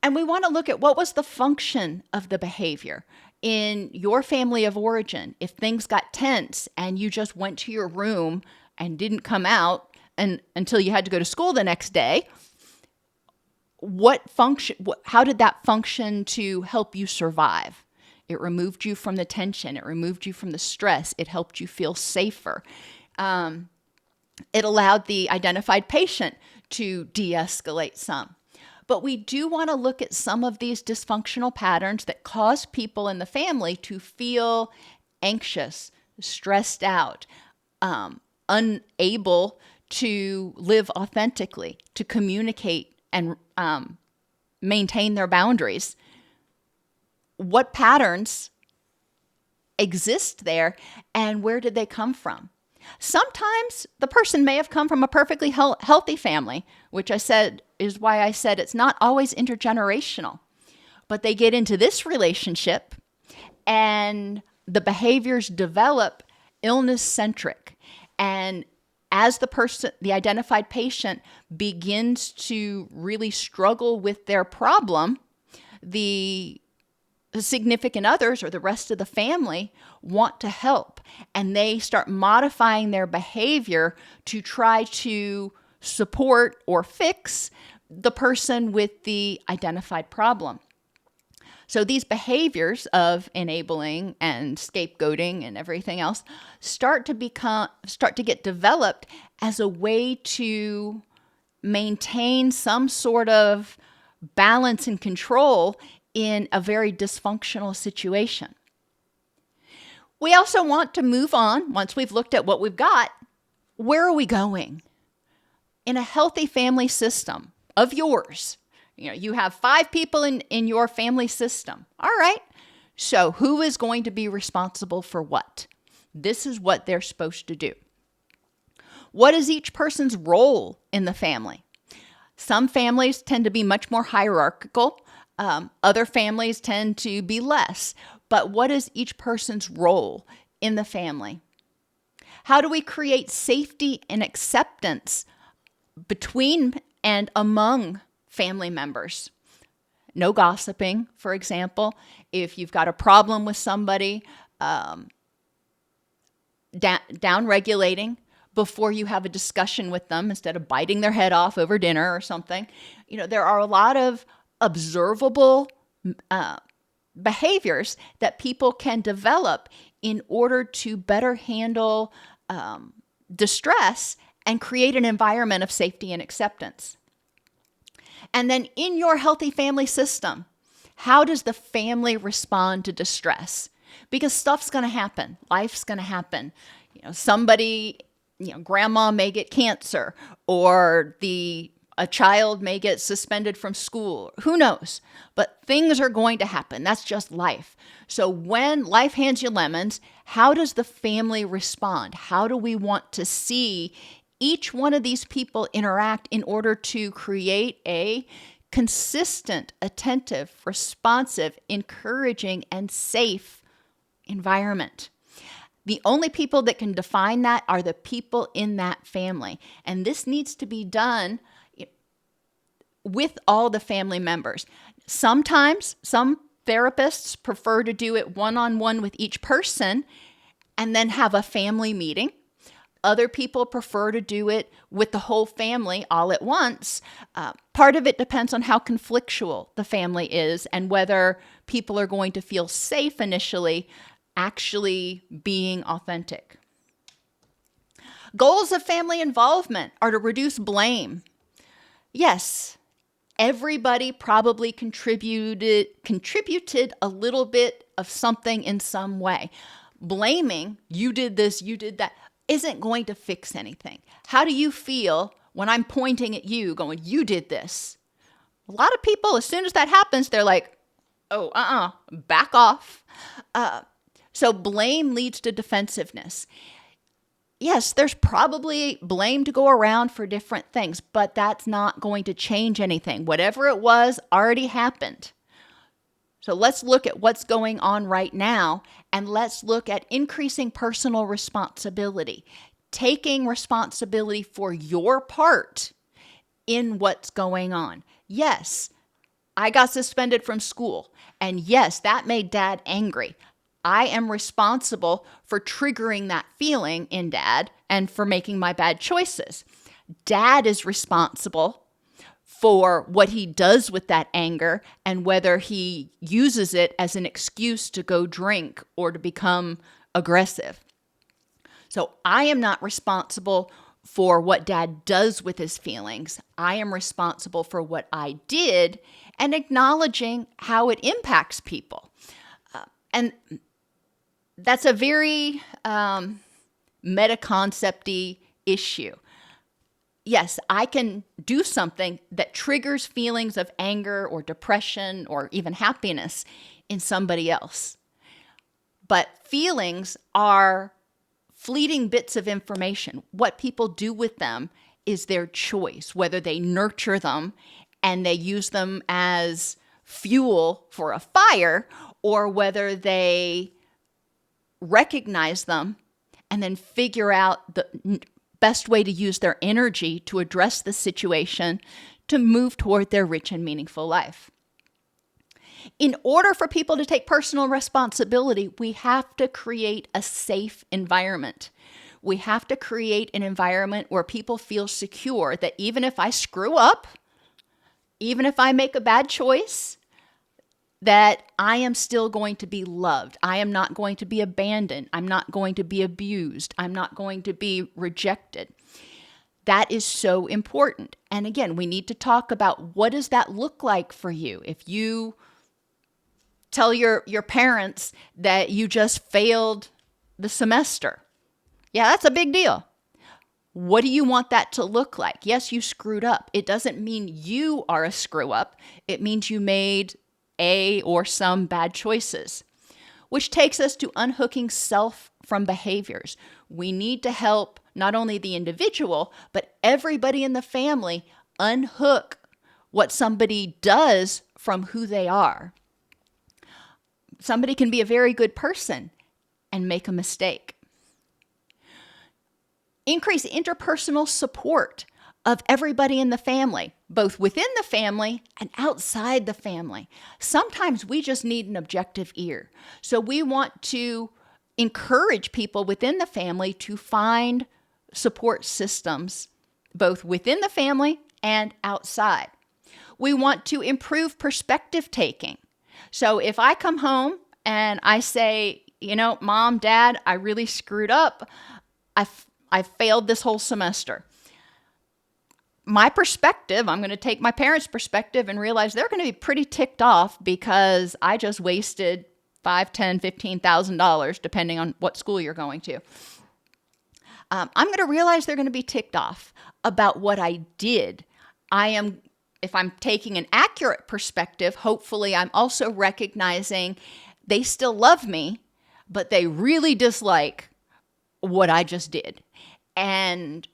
[SPEAKER 1] And we want to look at what was the function of the behavior in your family of origin. If things got tense and you just went to your room and didn't come out until you had to go to school the next day, how did that function to help you survive? It removed you from the tension. It removed you from the stress. It helped you feel safer. It allowed the identified patient to de-escalate some. But we do want to look at some of these dysfunctional patterns that cause people in the family to feel anxious, stressed out, unable to live authentically, to communicate and maintain their boundaries. What patterns exist there and where did they come from? Sometimes the person may have come from a perfectly healthy family, which I said is why I said it's not always intergenerational. But they get into this relationship and the behaviors develop illness-centric. And as the identified patient begins to really struggle with their problem, the significant others or the rest of the family want to help, and they start modifying their behavior to try to support or fix the person with the identified problem. So these behaviors of enabling and scapegoating and everything else start to get developed as a way to maintain some sort of balance and control in a very dysfunctional situation. We also want to move on, once we've looked at what we've got, where are we going? In a healthy family system of yours, you have 5 people in your family system. All right, so who is going to be responsible for what? This is what they're supposed to do. What is each person's role in the family? Some families tend to be much more hierarchical. Other families tend to be less. But what is each person's role in the family? How do we create safety and acceptance between and among family members? No gossiping, for example. If you've got a problem with somebody, down regulating, before you have a discussion with them instead of biting their head off over dinner or something. There are a lot of observable behaviors that people can develop in order to better handle distress and create an environment of safety and acceptance. And then in your healthy family system, how does the family respond to distress? Because stuff's going to happen. Life's going to happen. Somebody, grandma may get cancer, or a child may get suspended from school. Who knows? But things are going to happen. That's just life. So when life hands you lemons, how does the family respond? How do we want to see each one of these people interact in order to create a consistent, attentive, responsive, encouraging, and safe environment? The only people that can define that are the people in that family. And this needs to be done with all the family members. Sometimes some therapists prefer to do it one-on-one with each person and then have a family meeting. Other people prefer to do it with the whole family all at once. Part of it depends on how conflictual the family is and whether people are going to feel safe initially actually being authentic. Goals of family involvement are to reduce blame. Yes, everybody probably contributed a little bit of something in some way. Blaming, you did this, you did that, isn't going to fix anything. How do you feel when I'm pointing at you going, you did this? A lot of people, as soon as that happens, they're like, oh, back off. So blame leads to defensiveness. Yes, there's probably blame to go around for different things, but that's not going to change anything. Whatever it was already happened. So let's look at what's going on right now, and let's look at increasing personal responsibility, taking responsibility for your part in what's going on. Yes, I got suspended from school, and yes, that made Dad angry. I am responsible for triggering that feeling in Dad and for making my bad choices. Dad is responsible for what he does with that anger and whether he uses it as an excuse to go drink or to become aggressive. So I am not responsible for what Dad does with his feelings. I am responsible for what I did and acknowledging how it impacts people. And that's a very meta-concept-y issue. Yes, I can do something that triggers feelings of anger or depression or even happiness in somebody else. But feelings are fleeting bits of information. What people do with them is their choice, whether they nurture them and they use them as fuel for a fire, or whether they recognize them and then figure out the best way to use their energy to address the situation to move toward their rich and meaningful life. In order for people to take personal responsibility, we have to create a safe environment. We have to create an environment where people feel secure that even if I screw up, even if I make a bad choice, that I am still going to be loved. I am not going to be abandoned. I'm not going to be abused. I'm not going to be rejected. That is so important. And again, we need to talk about what does that look like for you. If you tell your parents that you just failed the semester, yeah, that's a big deal. What do you want that to look like? Yes, you screwed up. It doesn't mean you are a screw up. It means you made a or some bad choices, which takes us to unhooking self from behaviors. We need to help not only the individual, but everybody in the family unhook what somebody does from who they are. Somebody can be a very good person and make a mistake. Increase interpersonal support of everybody in the family, both within the family and outside the family. Sometimes we just need an objective ear. So we want to encourage people within the family to find support systems, both within the family and outside. We want to improve perspective taking. So if I come home and I say, Mom, Dad, I really screwed up. I failed this whole semester. My perspective, I'm going to take my parents' perspective and realize they're going to be pretty ticked off because I just wasted $5,000, $10,000, $15,000, depending on what school you're going to. I'm going to realize they're going to be ticked off about what I did. If I'm taking an accurate perspective, hopefully I'm also recognizing they still love me, but they really dislike what I just did. And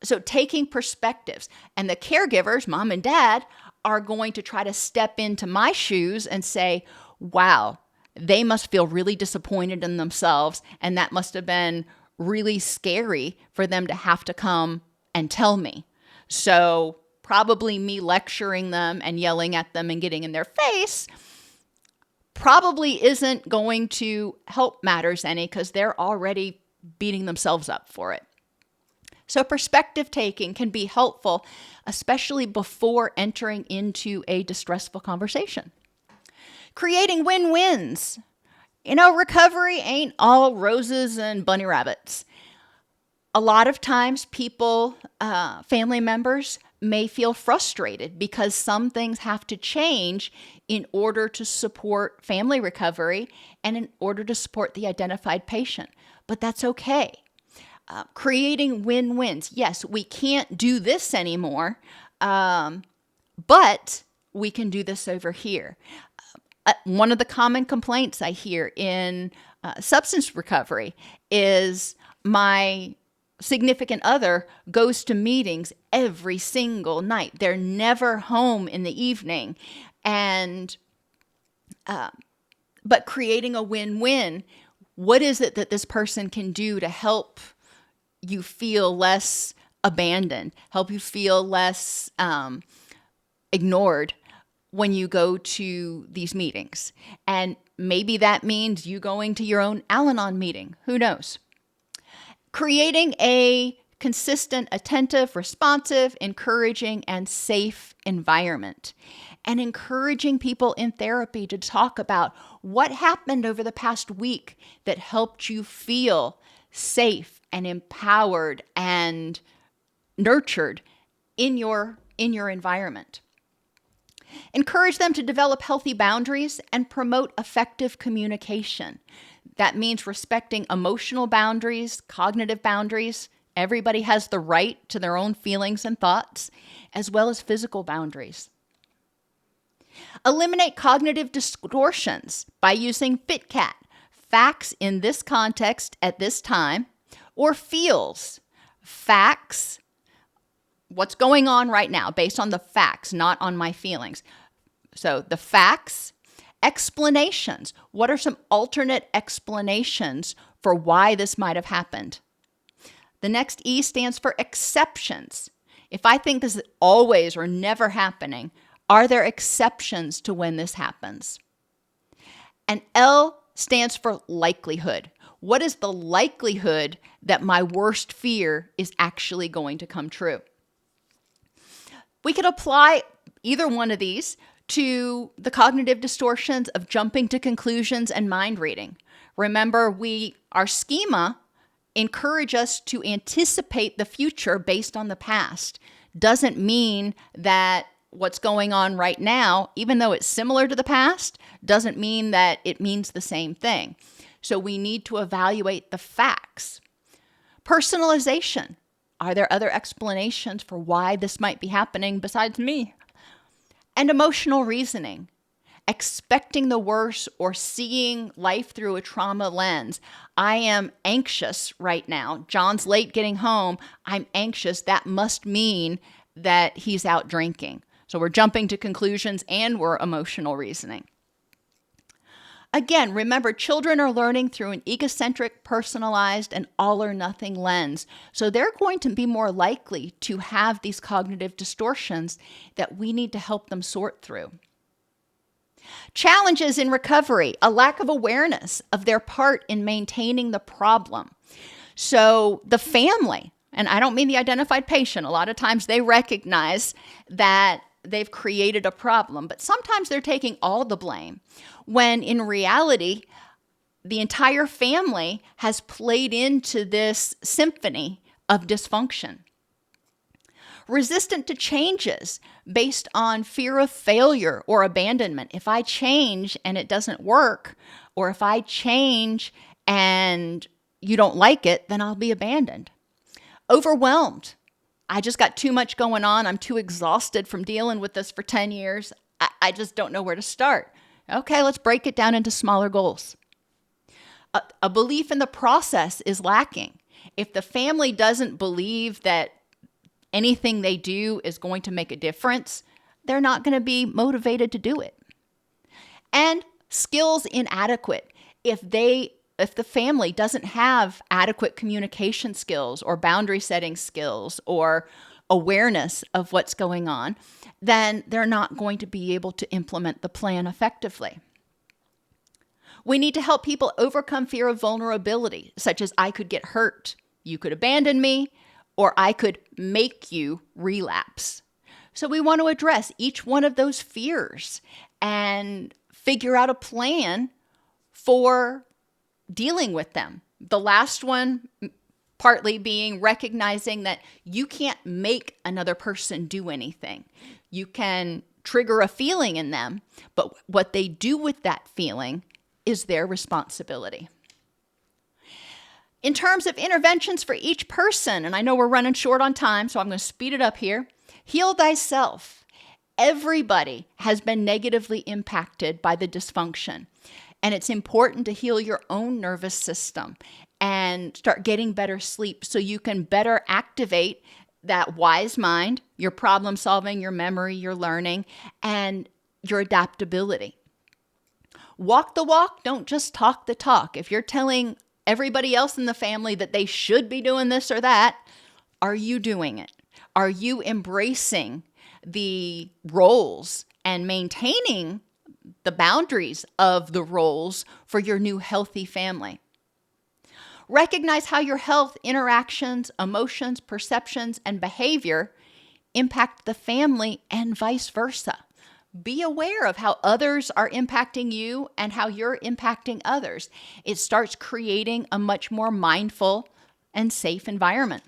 [SPEAKER 1] so taking perspectives, and the caregivers, mom and dad, are going to try to step into my shoes and say, wow, they must feel really disappointed in themselves, and that must have been really scary for them to have to come and tell me. So probably me lecturing them and yelling at them and getting in their face probably isn't going to help matters any, because they're already beating themselves up for it. So perspective taking can be helpful, especially before entering into a distressful conversation. Creating win-wins. Recovery ain't all roses and bunny rabbits. A lot of times people, family members, may feel frustrated because some things have to change in order to support family recovery and in order to support the identified patient. But that's okay. Creating win-wins. Yes, we can't do this anymore, but we can do this over here. One of the common complaints I hear in substance recovery is my significant other goes to meetings every single night. They're never home in the evening. But creating a win-win, what is it that this person can do to help you feel less abandoned, help you feel less ignored when you go to these meetings? And maybe that means you going to your own Al-Anon meeting. Who knows? Creating a consistent, attentive, responsive, encouraging, and safe environment. And encouraging people in therapy to talk about what happened over the past week that helped you feel safe and empowered and nurtured in your environment. Encourage them to develop healthy boundaries and promote effective communication. That means respecting emotional boundaries, cognitive boundaries. Everybody has the right to their own feelings and thoughts, as well as physical boundaries. Eliminate cognitive distortions by using FITCAT, facts in this context at this time, or feels, facts, what's going on right now based on the facts, not on my feelings. So the facts, explanations. What are some alternate explanations for why this might have happened? The next E stands for exceptions. If I think this is always or never happening, are there exceptions to when this happens? And L stands for likelihood. What is the likelihood that my worst fear is actually going to come true? We could apply either one of these to the cognitive distortions of jumping to conclusions and mind reading. Remember, our schema encourage us to anticipate the future based on the past. Doesn't mean that what's going on right now, even though it's similar to the past, doesn't mean that it means the same thing. So we need to evaluate the facts. Personalization. Are there other explanations for why this might be happening besides me? And emotional reasoning. Expecting the worst or seeing life through a trauma lens. I am anxious right now. John's late getting home. I'm anxious. That must mean that he's out drinking. So we're jumping to conclusions and we're emotional reasoning. Again, remember, children are learning through an egocentric, personalized, and all-or-nothing lens. So they're going to be more likely to have these cognitive distortions that we need to help them sort through. Challenges in recovery, a lack of awareness of their part in maintaining the problem. So the family, And I don't mean the identified patient. A lot of times they recognize that they've created a problem, but sometimes they're taking all the blame, when in reality, the entire family has played into this symphony of dysfunction. Resistant to changes based on fear of failure or abandonment. If I change and it doesn't work, or if I change and you don't like it, then I'll be abandoned. Overwhelmed. I just got too much going on. I'm too exhausted from dealing with this for 10 years. I just don't know where to start. Okay, let's break it down into smaller goals. A belief in the process is lacking. If the family doesn't believe that anything they do is going to make a difference, they're not going to be motivated to do it. And skills inadequate. If the family doesn't have adequate communication skills or boundary setting skills or awareness of what's going on, then they're not going to be able to implement the plan effectively. We need to help people overcome fear of vulnerability, such as I could get hurt, you could abandon me, or I could make you relapse. So we want to address each one of those fears and figure out a plan for dealing with them. The last one partly being recognizing that you can't make another person do anything. You can trigger a feeling in them, but what they do with that feeling is their responsibility. In terms of interventions for each person, and I know we're running short on time, so I'm going to speed it up here. Heal thyself. Everybody has been negatively impacted by the dysfunction, and it's important to heal your own nervous system and start getting better sleep so you can better activate that wise mind, your problem solving, your memory, your learning, and your adaptability. Walk the walk, don't just talk the talk. If you're telling everybody else in the family that they should be doing this or that, are you doing it? Are you embracing the roles and maintaining the boundaries of the roles for your new healthy family? Recognize how your health, interactions, emotions, perceptions, and behavior impact the family and vice versa. Be aware of how others are impacting you and how you're impacting others. It starts creating a much more mindful and safe environment.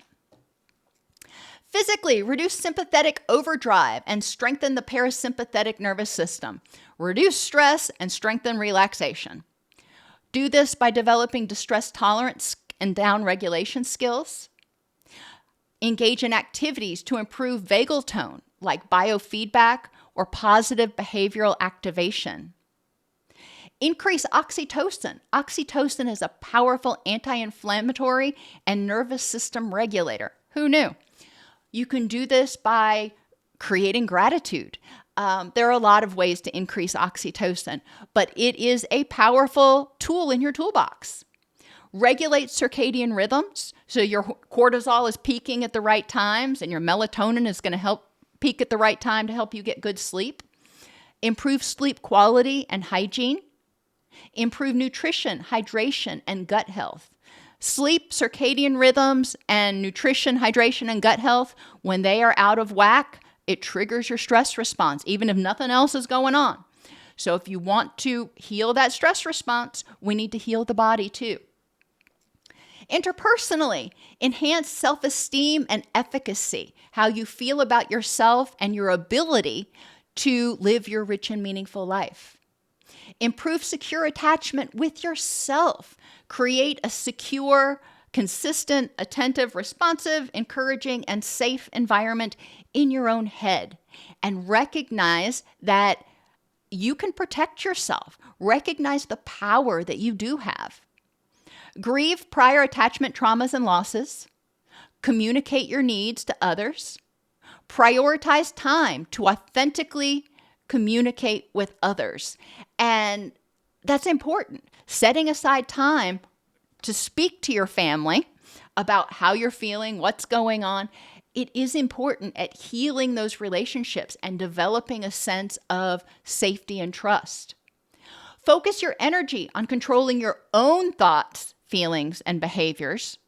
[SPEAKER 1] Physically, reduce sympathetic overdrive and strengthen the parasympathetic nervous system. Reduce stress and strengthen relaxation. Do this by developing distress tolerance and down regulation skills. Engage in activities to improve vagal tone, like biofeedback or positive behavioral activation. Increase oxytocin. Oxytocin is a powerful anti-inflammatory and nervous system regulator. Who knew? You can do this by creating gratitude. There are a lot of ways to increase oxytocin, but it is a powerful tool in your toolbox. Regulate circadian rhythms, so your cortisol is peaking at the right times and your melatonin is going to help peak at the right time to help you get good sleep. Improve sleep quality and hygiene. Improve nutrition, hydration, and gut health. Sleep, circadian rhythms, and nutrition, hydration, and gut health, when they are out of whack, it triggers your stress response, even if nothing else is going on. So if you want to heal that stress response, we need to heal the body too. Interpersonally, enhance self-esteem and efficacy, how you feel about yourself and your ability to live your rich and meaningful life. Improve secure attachment with yourself. Create a secure, consistent, attentive, responsive, encouraging, and safe environment in your own head. And recognize that you can protect yourself. Recognize the power that you do have. Grieve prior attachment traumas and losses. Communicate your needs to others. Prioritize time to authentically communicate with others. And that's important. Setting aside time to speak to your family about how you're feeling, what's going on. It is important at healing those relationships and developing a sense of safety and trust. Focus your energy on controlling your own thoughts, feelings, and behaviors.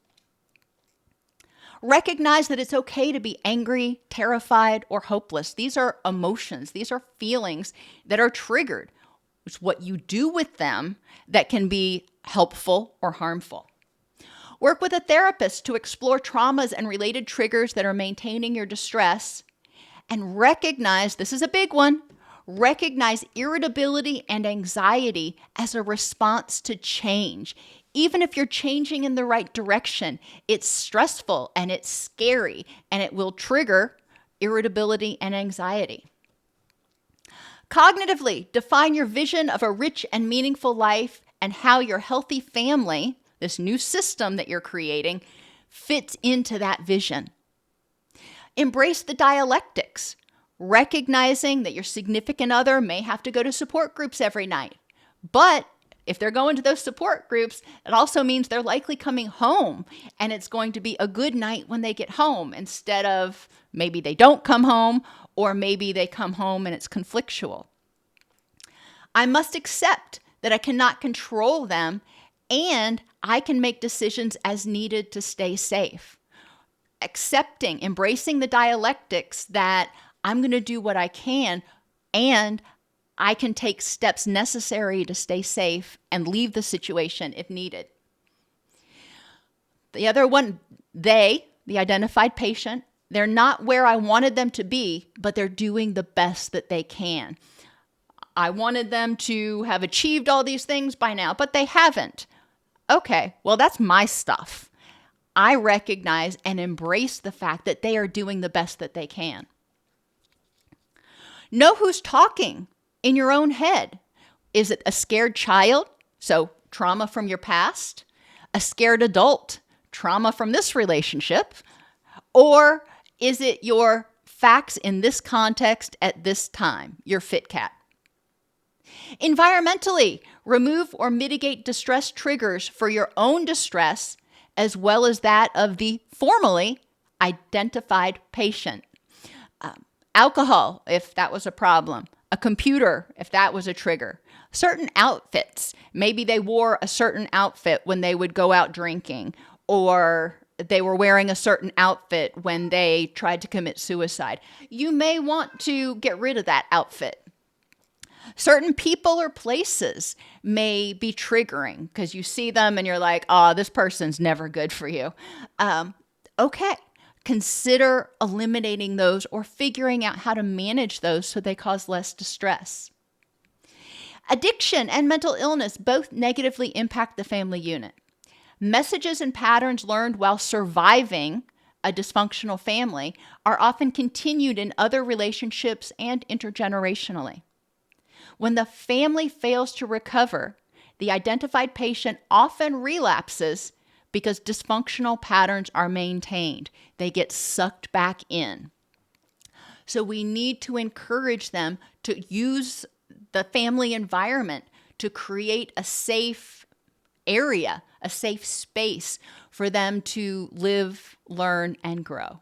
[SPEAKER 1] Recognize that it's okay to be angry, terrified, or hopeless. These are emotions. These are feelings that are triggered. It's what you do with them that can be helpful or harmful. Work with a therapist to explore traumas and related triggers that are maintaining your distress. And recognize, this is a big one, recognize irritability and anxiety as a response to change. Even if you're changing in the right direction, it's stressful and it's scary and it will trigger irritability and anxiety. Cognitively, define your vision of a rich and meaningful life and how your healthy family, this new system that you're creating, fits into that vision. Embrace the dialectics, recognizing that your significant other may have to go to support groups every night. But if they're going to those support groups, it also means they're likely coming home, and it's going to be a good night when they get home instead of maybe they don't come home, or maybe they come home and it's conflictual. I must accept that I cannot control them, and I can make decisions as needed to stay safe. Accepting, embracing the dialectics that I'm going to do what I can, and I can take steps necessary to stay safe and leave the situation if needed. The other one, the identified patient, they're not where I wanted them to be, but they're doing the best that they can. I wanted them to have achieved all these things by now, but they haven't. Okay, well, that's my stuff. I recognize and embrace the fact that they are doing the best that they can. Know who's talking in your own head. Is it a scared child? So trauma from your past, a scared adult, trauma from this relationship, or is it your facts in this context at this time, your fit cat? Environmentally, remove or mitigate distress triggers for your own distress as well as that of the formally identified patient. Alcohol, if that was a problem. A computer, if that was a trigger. Certain outfits. Maybe they wore a certain outfit when they would go out drinking, or they were wearing a certain outfit when they tried to commit suicide. You may want to get rid of that outfit. Certain people or places may be triggering because you see them and you're like, oh, this person's never good for you. Okay. Consider eliminating those or figuring out how to manage those so they cause less distress. Addiction and mental illness both negatively impact the family unit. Messages and patterns learned while surviving a dysfunctional family are often continued in other relationships and intergenerationally. When the family fails to recover, the identified patient often relapses because dysfunctional patterns are maintained. They get sucked back in. So we need to encourage them to use the family environment to create a safe area, a safe space for them to live, learn, and grow.